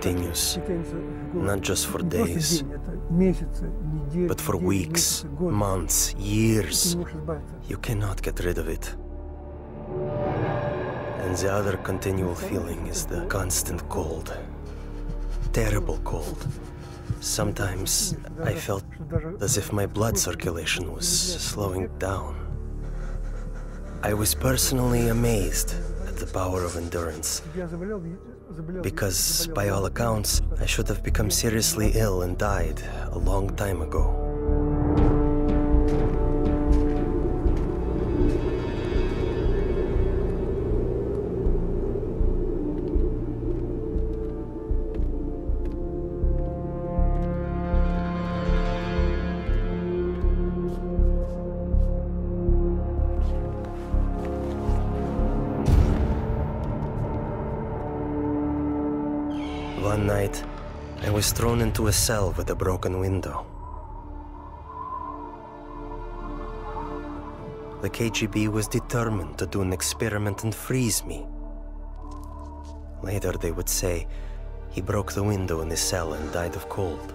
continues, not just for days, but for weeks, months, years. You cannot get rid of it. And the other continual feeling is the constant cold. Terrible cold. Sometimes I felt as if my blood circulation was slowing down. I was personally amazed at the power of endurance, because by all accounts, I should have become seriously ill and died a long time ago. One night, I was thrown into a cell with a broken window. The KGB was determined to do an experiment and freeze me. Later they would say he broke the window in his cell and died of cold.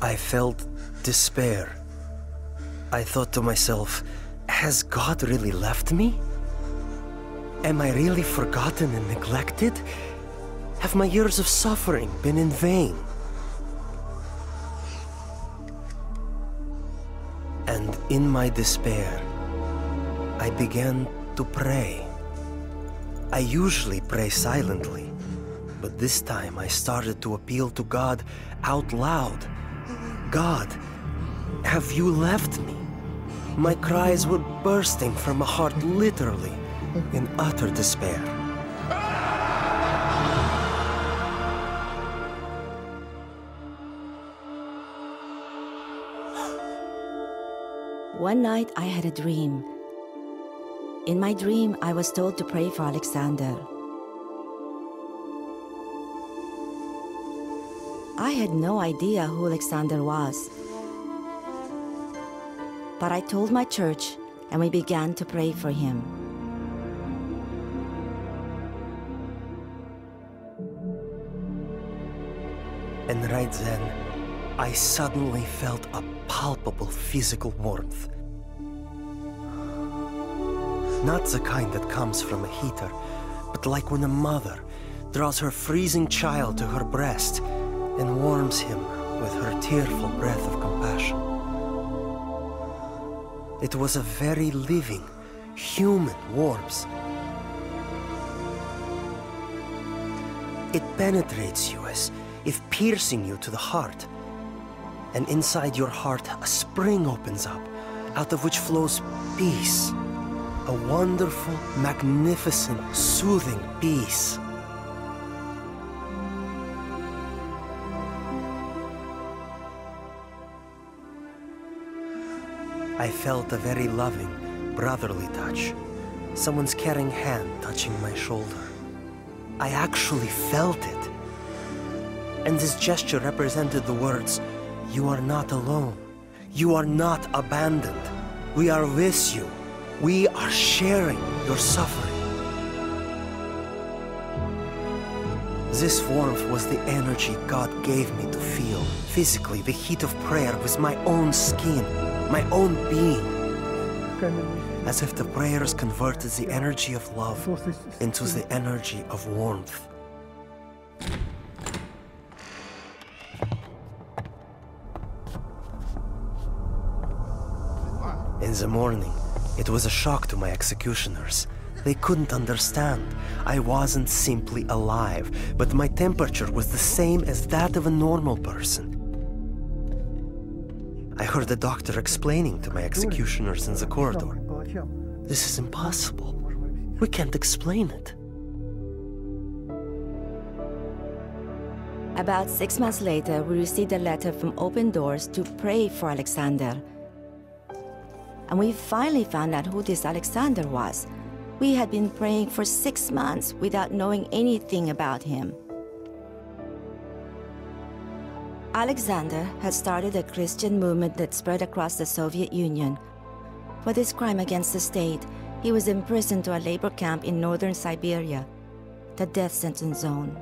I felt despair. I thought to myself, has God really left me? Am I really forgotten and neglected? Have my years of suffering been in vain? And in my despair, I began to pray. I usually pray silently, but this time I started to appeal to God out loud. God, have you left me? My cries were bursting from my heart literally, in utter despair. One night I had a dream. In my dream, I was told to pray for Alexander. I had no idea who Alexander was. But I told my church, and we began to pray for him. And right then, I suddenly felt a palpable physical warmth. Not the kind that comes from a heater, but like when a mother draws her freezing child to her breast and warms him with her tearful breath of compassion. It was a very living, human warmth. It penetrates you as if piercing you to the heart. And inside your heart, a spring opens up, out of which flows peace. A wonderful, magnificent, soothing peace. I felt a very loving, brotherly touch. Someone's caring hand touching my shoulder. I actually felt it. And this gesture represented the words, "You are not alone. You are not abandoned. We are with you. We are sharing your suffering." This warmth was the energy God gave me to feel physically the heat of prayer with my own skin, my own being. As if the prayers converted the energy of love into the energy of warmth. In the morning, it was a shock to my executioners. They couldn't understand. I wasn't simply alive, but my temperature was the same as that of a normal person. I heard the doctor explaining to my executioners in the corridor. This is impossible. We can't explain it. About 6 months later, we received a letter from Open Doors to pray for Alexander. And we finally found out who this Alexander was. We had been praying for 6 months without knowing anything about him. Alexander had started a Christian movement that spread across the Soviet Union. For this crime against the state, he was imprisoned to a labor camp in northern Siberia. the death sentence zone.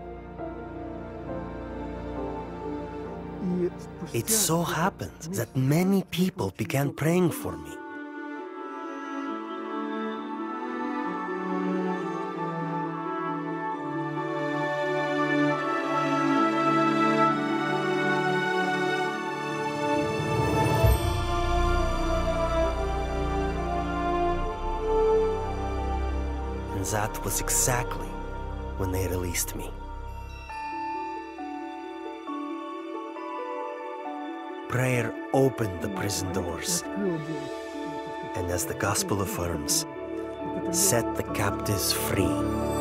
It so happened that many people began praying for me. And that was exactly when they released me. Prayer opened the prison doors, and as the gospel affirms, set the captives free.